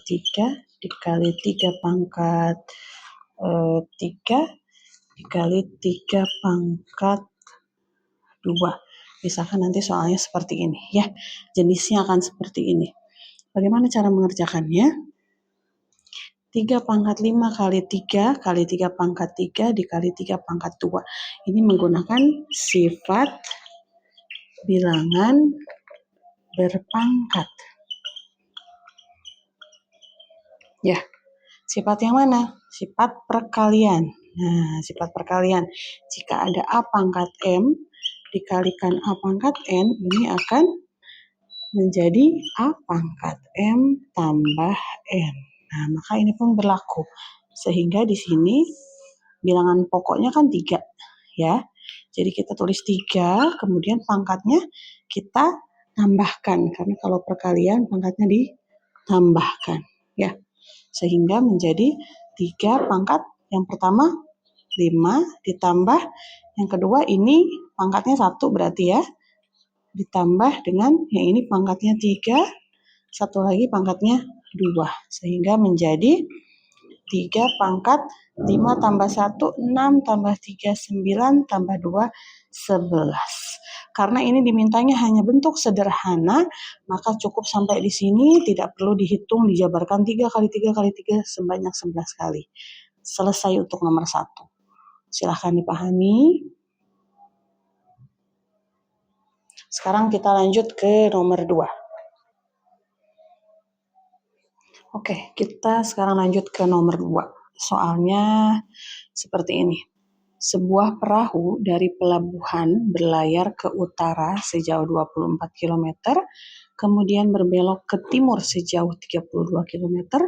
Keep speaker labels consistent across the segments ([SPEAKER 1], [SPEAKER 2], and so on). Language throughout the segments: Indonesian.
[SPEAKER 1] 3 dikali 3 pangkat 3 dikali 3 pangkat 2. Misalkan nanti soalnya seperti ini ya. Jenisnya akan seperti ini. Bagaimana cara mengerjakannya? 3 pangkat 5 kali 3 kali 3 pangkat 3 dikali 3 pangkat 2. Ini menggunakan sifat bilangan berpangkat. Ya, sifat yang mana? Sifat perkalian. Nah, sifat perkalian. Jika ada A pangkat M dikalikan A pangkat N, ini akan menjadi A pangkat M tambah N. Nah, maka ini pun berlaku. Sehingga di sini bilangan pokoknya kan 3, ya. Jadi kita tulis 3, kemudian pangkatnya kita tambahkan. Karena kalau perkalian pangkatnya ditambahkan, ya. Sehingga menjadi 3 pangkat yang pertama 5 ditambah yang kedua ini pangkatnya 1 berarti ya. Ditambah dengan yang ini pangkatnya 3, satu lagi pangkatnya 2. Sehingga menjadi 3 pangkat 5 tambah 1, 6 tambah 3, 9 tambah 2, 11. Karena ini dimintanya hanya bentuk sederhana, maka cukup sampai di sini, tidak perlu dihitung, dijabarkan 3 kali 3 kali 3 sebanyak 11 kali. Selesai untuk nomor 1. Silahkan dipahami. Sekarang kita lanjut ke nomor 2. Oke, kita sekarang lanjut ke nomor 2. Soalnya seperti ini. Sebuah perahu dari pelabuhan berlayar ke utara sejauh 24 km, kemudian berbelok ke timur sejauh 32 km.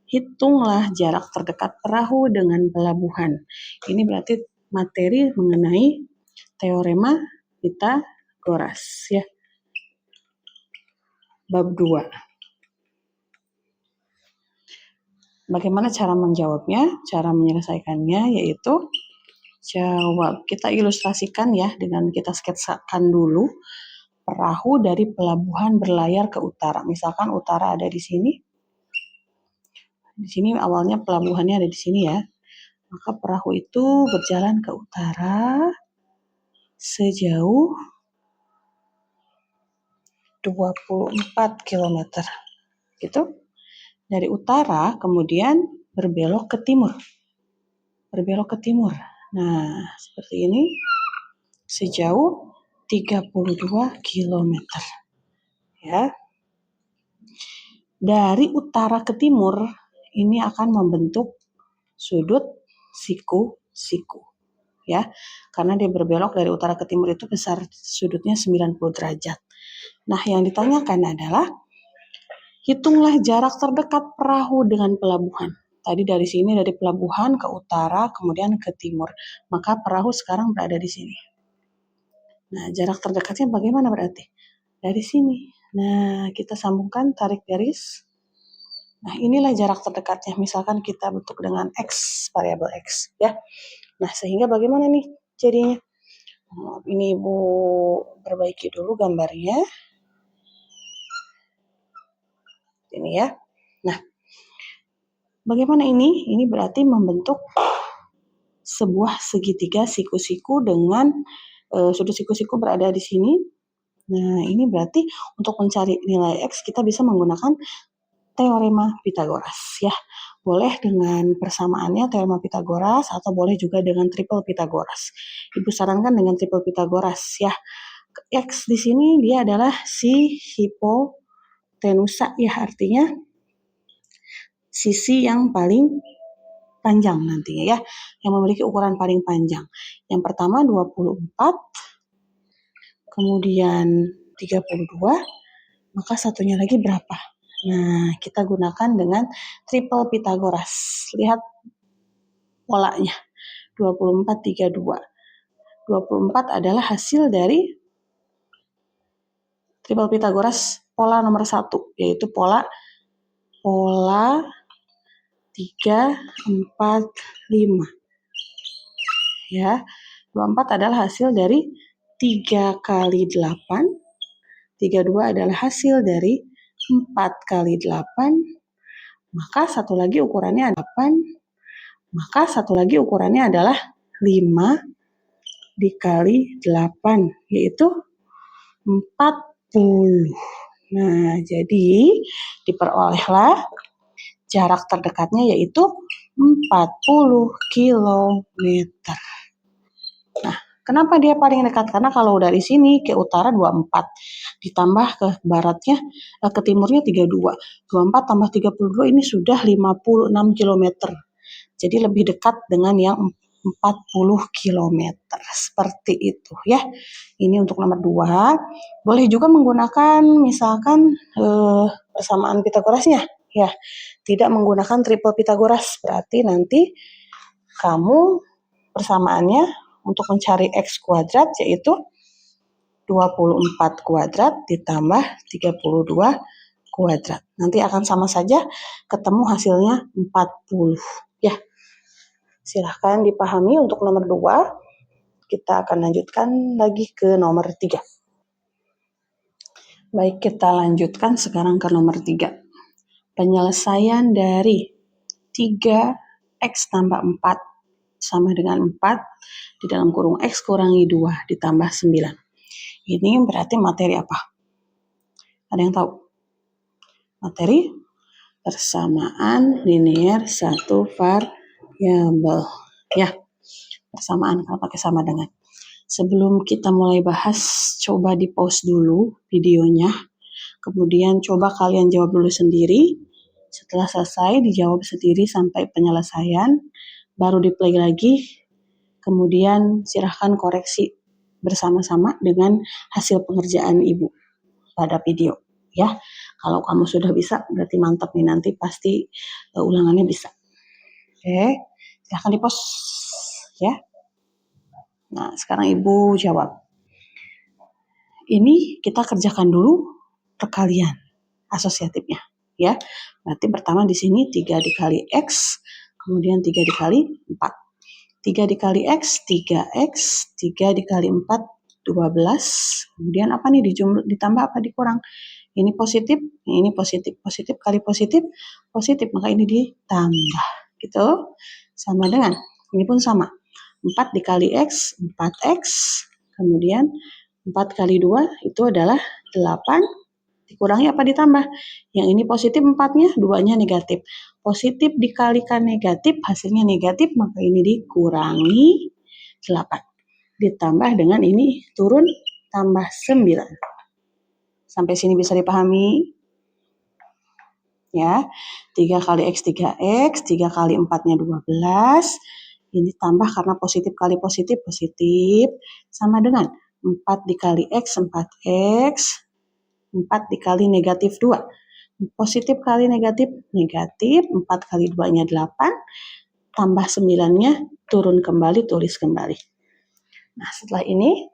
[SPEAKER 1] Hitunglah jarak terdekat perahu dengan pelabuhan. Ini berarti materi mengenai teorema Pythagoras ya. Bab 2. Bagaimana cara menjawabnya? Cara menyelesaikannya yaitu jawab. Kita ilustrasikan ya dengan kita sketsakan dulu perahu dari pelabuhan berlayar ke utara. Misalkan utara ada di sini. Di sini awalnya pelabuhannya ada di sini ya. Maka perahu itu berjalan ke utara sejauh 24 km. Gitu. Dari utara kemudian berbelok ke timur. Berbelok ke timur. Nah, seperti ini sejauh 32 km. Ya. Dari utara ke timur ini akan membentuk sudut siku-siku. Ya. Karena dia berbelok dari utara ke timur itu besar sudutnya 90 derajat. Nah, yang ditanyakan adalah hitunglah jarak terdekat perahu dengan pelabuhan. Tadi dari sini, dari pelabuhan ke utara, kemudian ke timur. Maka perahu sekarang berada di sini. Nah, jarak terdekatnya bagaimana berarti? Dari sini. Nah, kita sambungkan, tarik garis. Nah, inilah jarak terdekatnya. Misalkan kita bentuk dengan X, variabel X. Ya. Nah, sehingga bagaimana nih jadinya? Ini Ibu perbaiki dulu gambarnya. Ini ya. Nah, bagaimana ini? Ini berarti membentuk sebuah segitiga siku-siku dengan sudut siku-siku berada di sini. Nah, ini berarti untuk mencari nilai X kita bisa menggunakan teorema Pythagoras ya. Boleh dengan persamaannya teorema Pythagoras atau boleh juga dengan triple Pythagoras. Ibu sarankan dengan triple Pythagoras ya. X di sini dia adalah si hipotenusa ya, artinya sisi yang paling panjang nantinya ya, yang memiliki ukuran paling panjang. Yang pertama 24, kemudian 32, maka satunya lagi berapa? Nah, kita gunakan dengan triple Pythagoras. Lihat polanya. 24, 32. 24 adalah hasil dari triple Pythagoras pola nomor 1, yaitu pola 3, 4, 5. Ya, 24 adalah hasil dari 3 kali 8. 32 adalah hasil dari 4 kali 8. Maka satu lagi ukurannya adalah 8. Maka satu lagi ukurannya adalah 5 dikali 8, yaitu 40. Nah, jadi diperolehlah jarak terdekatnya yaitu 40 kilometer. Nah, kenapa dia paling dekat? Karena kalau dari sini ke utara 24, ditambah ke baratnya, ke timurnya 32. 24 tambah 32 ini sudah 56 kilometer. Jadi lebih dekat dengan yang 40 kilometer. Seperti itu ya. Ini untuk nomor 2. Boleh juga menggunakan misalkan persamaan Pitagorasnya. Ya, tidak menggunakan triple Pitagoras. Berarti nanti kamu persamaannya untuk mencari X kuadrat yaitu 24 kuadrat ditambah 32 kuadrat. Nanti akan sama saja, ketemu hasilnya 40. Ya, silahkan dipahami untuk nomor 2. Kita akan lanjutkan lagi ke nomor 3. Baik, kita lanjutkan sekarang ke nomor 3. Penyelesaian dari 3X tambah 4 sama dengan 4 di dalam kurung X kurangi 2 ditambah 9. Ini berarti materi apa? Ada yang tahu? Materi persamaan linear satu variabel. Ya, persamaan kalau pakai sama dengan. Sebelum kita mulai bahas, coba di pause dulu videonya. Kemudian coba kalian jawab dulu sendiri. Setelah selesai, dijawab sendiri sampai penyelesaian. Baru di play lagi. Kemudian silahkan koreksi bersama-sama dengan hasil pengerjaan ibu pada video. Ya, kalau kamu sudah bisa, berarti mantap nih, nanti pasti ulangannya bisa. Oke, silahkan di pause ya. Nah, sekarang ibu jawab. Ini kita kerjakan dulu perkalian asosiatifnya, ya. Berarti pertama di sini 3 dikali X, kemudian 3 dikali 4. 3 dikali X, 3X, 3 dikali 4, 12. Kemudian apa nih, ditambah apa dikurang? Ini positif, ini positif. Positif kali positif, positif. Maka ini ditambah. Gitu. Sama dengan, ini pun sama. 4 dikali X, 4X. Kemudian 4 kali 2 itu adalah 8. Dikurangi apa ditambah? Yang ini positif 4-nya, 2-nya negatif. Positif dikalikan negatif, hasilnya negatif, maka ini dikurangi 8. Ditambah dengan ini turun, tambah 9. Sampai sini bisa dipahami? Ya, 3 kali X, 3X, 3 kali 4-nya 12. Ini tambah karena positif kali positif, positif. Sama dengan 4 dikali X, 4X. 4 dikali negatif 2. Positif kali negatif, negatif. 4 kali 2-nya 8. Tambah 9-nya, turun kembali, tulis kembali. Nah, setelah ini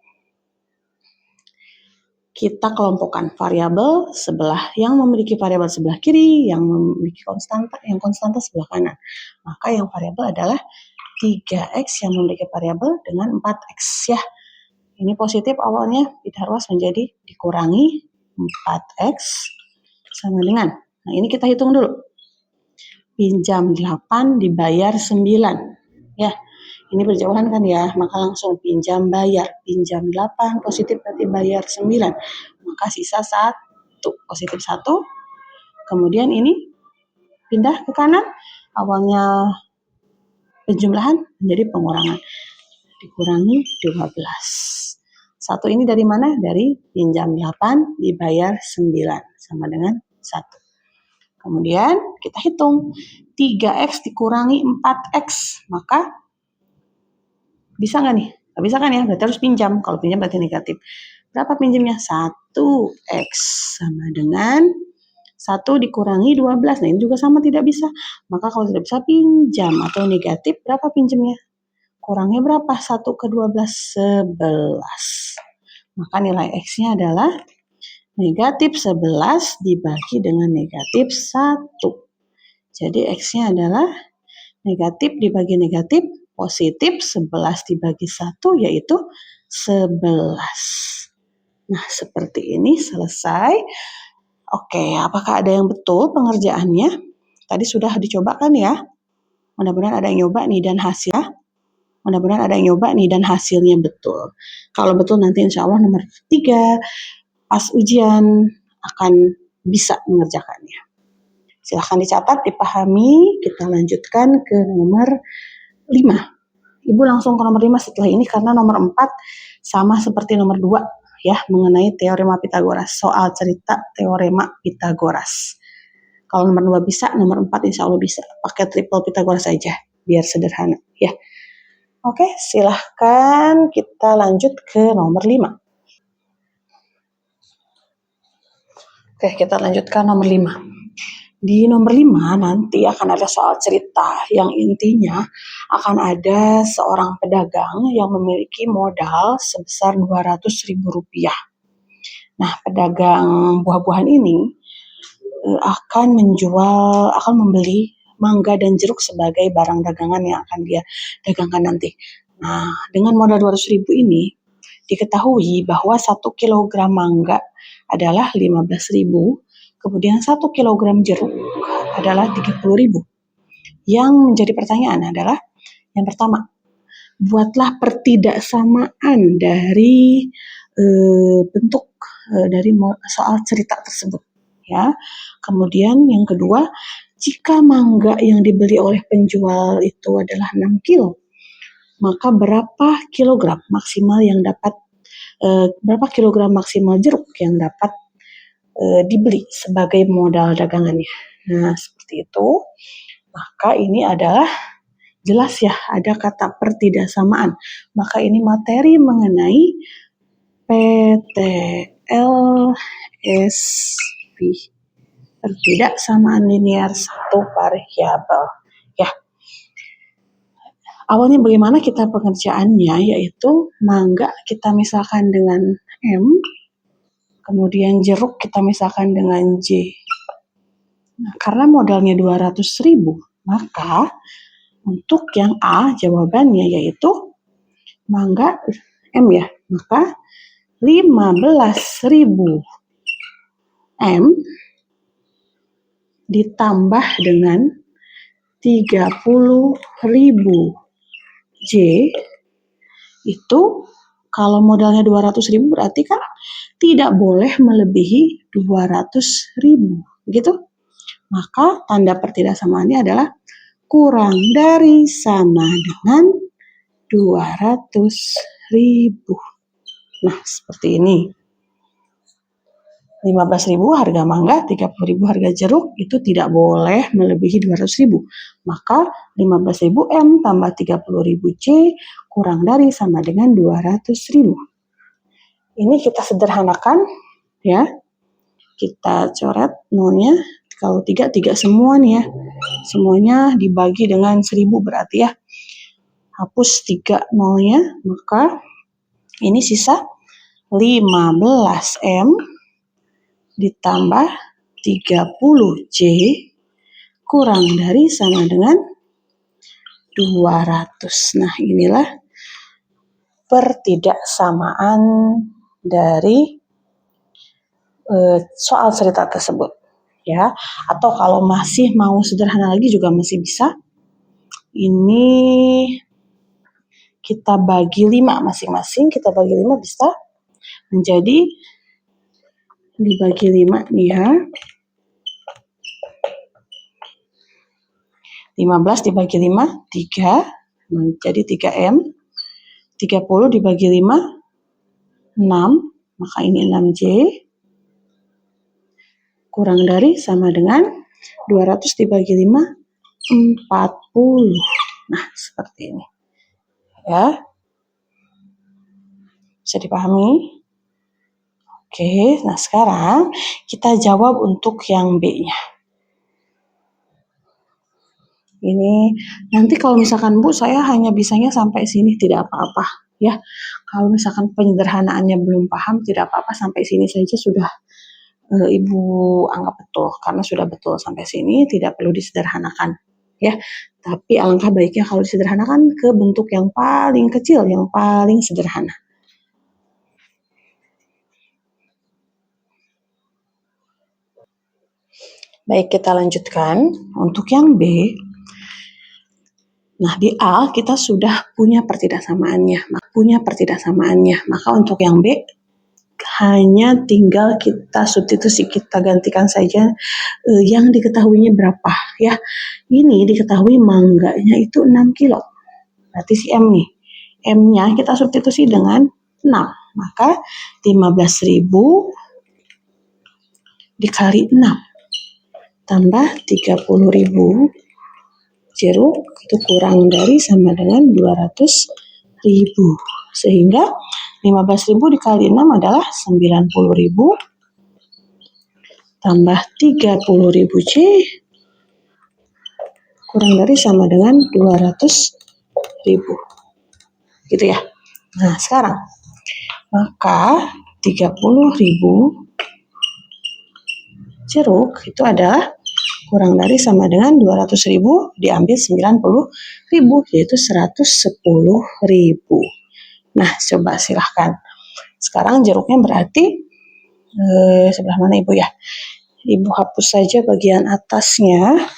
[SPEAKER 1] kita kelompokkan variabel sebelah yang memiliki variabel sebelah kiri, yang memiliki konstanta sebelah kanan. Maka yang variabel adalah 3X yang memiliki variabel dengan 4X ya. Ini positif awalnya ditaruh menjadi dikurangi 4X sama dengan. Nah, ini kita hitung dulu. Pinjam 8 dibayar 9. Ya. Ini berjauhan kan ya, maka langsung pinjam bayar. Pinjam 8 positif berarti bayar 9. Maka sisa 1, positif 1. Kemudian ini pindah ke kanan, awalnya penjumlahan menjadi pengurangan. Dikurangi 12. 1 ini dari mana? Dari pinjam 8 dibayar 9 sama dengan 1. Kemudian kita hitung 3X dikurangi 4X, maka bisa nggak nih? Nggak bisa kan ya? Berarti harus pinjam. Kalau pinjam berarti negatif. Berapa pinjamnya? 1X sama dengan 1 dikurangi 12. Nah, ini juga sama tidak bisa. Maka kalau tidak bisa pinjam atau negatif, berapa pinjamnya? Kurangnya berapa? 1 ke 12, 11. Maka nilai X-nya adalah negatif 11 dibagi dengan negatif 1. Jadi X-nya adalah negatif dibagi negatif, positif 11 dibagi 1 yaitu 11. Nah, seperti ini selesai. Oke, apakah ada yang betul pengerjaannya? Tadi sudah dicoba kan ya? Mudah-mudahan ada yang nyoba nih dan hasilnya betul. Kalau betul nanti insya Allah nomor 3 pas ujian akan bisa mengerjakannya. Silahkan dicatat, dipahami. Kita lanjutkan ke nomor 5. Ibu langsung ke nomor 5 setelah ini karena nomor 4 sama seperti nomor 2 ya, mengenai teorema Pitagoras, soal cerita teorema Pitagoras. Kalau nomor 2 bisa, nomor 4 insya Allah bisa. Pakai triple Pitagoras saja, biar sederhana ya. Oke, silahkan kita lanjut ke nomor 5. Oke, kita lanjutkan nomor 5. Di nomor 5 nanti akan ada soal cerita yang intinya akan ada seorang pedagang yang memiliki modal sebesar Rp200.000. Nah, pedagang buah-buahan ini akan membeli mangga dan jeruk sebagai barang dagangan yang akan dia dagangkan nanti. Nah, dengan modal 200.000 ini diketahui bahwa 1 kilogram mangga adalah 15.000, kemudian 1 kilogram jeruk adalah 30.000. Yang menjadi pertanyaan adalah, yang pertama, buatlah pertidaksamaan dari bentuk dari soal cerita tersebut. Ya. Kemudian yang kedua, jika mangga yang dibeli oleh penjual itu adalah 6 kilo, maka berapa kilogram maksimal jeruk yang dapat dibeli sebagai modal dagangannya. Nah, seperti itu. Maka ini adalah jelas ya, ada kata pertidaksamaan. Maka ini materi mengenai PTLSV, pertidaksamaan linear satu variabel. Ya. Awalnya bagaimana kita pengerjaannya, yaitu mangga kita misalkan dengan M, kemudian jeruk kita misalkan dengan J. Nah, karena modalnya 200.000, maka untuk yang A jawabannya yaitu mangga M ya, maka 15.000 M ditambah dengan 30.000 J itu kalau modalnya 200.000 berarti kan tidak boleh melebihi 200.000, begitu? Maka tanda pertidaksamaannya adalah kurang dari sama dengan 200.000. Nah, seperti ini. 15.000 harga mangga, 30.000 harga jeruk, itu tidak boleh melebihi 200.000. Maka 15.000 M tambah 30.000 C kurang dari sama dengan 200.000. Ini kita sederhanakan ya. Kita coret nolnya. Kalau 3 semua nih ya. Semuanya dibagi dengan 1.000 berarti ya. Hapus 3 nolnya, maka ini sisa 15 M ditambah 30 J kurang dari sama dengan 200. Nah, inilah pertidaksamaan dari soal cerita tersebut. Ya, atau kalau masih mau sederhana lagi juga masih bisa. Ini kita bagi 5 masing-masing, kita bagi 5 bisa menjadi dibagi 5 nih ya. 15 dibagi 5, 3, menjadi 3M. 30 dibagi 5, 6, maka ini 6J. Kurang dari sama dengan 200 dibagi 5, 40. Nah, seperti ini. Ya. Bisa dipahami? Oke, nah sekarang kita jawab untuk yang B-nya. Ini nanti kalau misalkan Bu, saya hanya bisanya sampai sini, tidak apa-apa ya. Kalau misalkan penyederhanaannya belum paham, tidak apa-apa, sampai sini saja sudah Ibu anggap betul, karena sudah betul sampai sini, tidak perlu disederhanakan ya. Tapi alangkah baiknya kalau disederhanakan ke bentuk yang paling kecil, yang paling sederhana. Baik, kita lanjutkan. Untuk yang B, nah di A kita sudah punya pertidaksamaannya. Maka untuk yang B hanya tinggal kita substitusi, kita gantikan saja yang diketahuinya berapa ya. Ini diketahui mangganya itu 6 kilo. Berarti si M nih. M-nya kita substitusi dengan 6. Maka 15.000 dikali 6 tambah 30.000 jeruk itu kurang dari sama dengan 200.000. Sehingga 15.000 dikali 6 adalah 90.000 tambah 30.000 C kurang dari sama dengan 200.000. Gitu ya. Nah, sekarang maka 30.000 jeruk itu adalah kurang dari sama dengan 200.000 diambil 90.000 yaitu 110.000. Nah, coba silahkan. Sekarang jeruknya berarti sebelah mana Ibu ya? Ibu hapus saja bagian atasnya.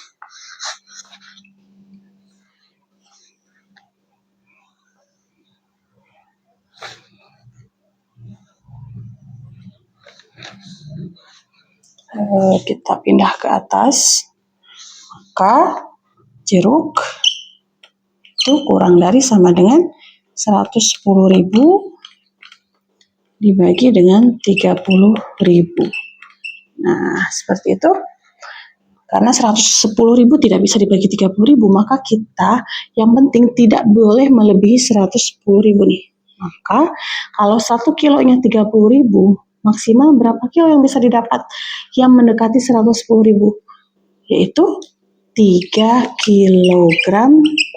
[SPEAKER 1] Kita pindah ke atas. Maka jeruk itu kurang dari sama dengan 110.000 dibagi dengan 30.000. Nah, seperti itu. Karena 110.000 tidak bisa dibagi 30.000, maka kita yang penting tidak boleh melebihi 110.000 nih. Maka kalau 1 kilonya 30.000, maksimal berapa kilo yang bisa didapat yang mendekati 110.000? Yaitu 3 kilogram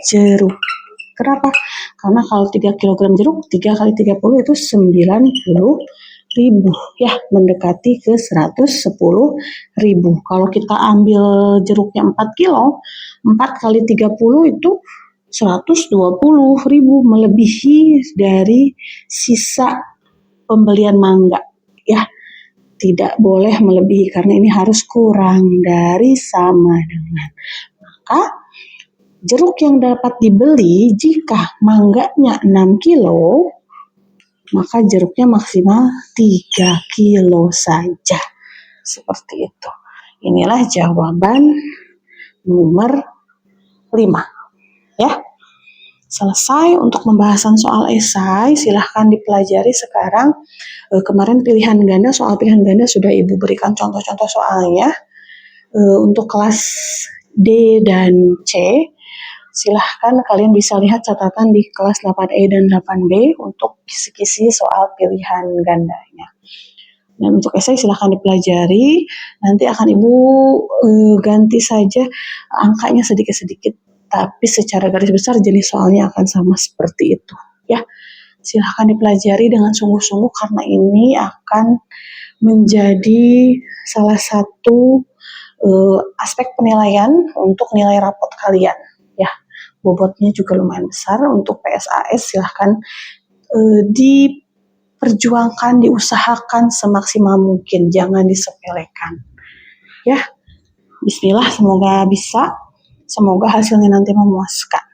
[SPEAKER 1] jeruk. Kenapa? Karena kalau 3 kilogram jeruk, 3 kali 30 itu 90.000 ya, mendekati ke 110.000. Kalau kita ambil jeruknya 4 kilo, 4 kali 30 itu 120.000, melebihi dari sisa pembelian mangga ya. Tidak boleh melebihi karena ini harus kurang dari sama dengan. Maka jeruk yang dapat dibeli jika mangganya 6 kilo, maka jeruknya maksimal 3 kilo saja. Seperti itu. Inilah jawaban nomor 5. Ya. Selesai untuk pembahasan soal esai. Silahkan dipelajari sekarang. Kemarin soal pilihan ganda sudah Ibu berikan contoh-contoh soalnya. Untuk kelas D dan C, silahkan kalian bisa lihat catatan di kelas 8E dan 8B untuk kisi-kisi soal pilihan gandanya. Dan untuk esai silahkan dipelajari, nanti akan Ibu ganti saja angkanya sedikit-sedikit, tapi secara garis besar jenis soalnya akan sama seperti itu. Ya, silahkan dipelajari dengan sungguh-sungguh karena ini akan menjadi salah satu aspek penilaian untuk nilai rapot kalian. Ya, bobotnya juga lumayan besar. Untuk PSAS silahkan diperjuangkan, diusahakan semaksimal mungkin, jangan disepelekan. Ya, bismillah, semoga bisa, semoga hasilnya nanti memuaskan.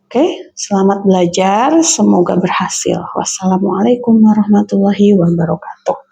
[SPEAKER 1] Oke, selamat belajar, semoga berhasil. Wassalamualaikum warahmatullahi wabarakatuh.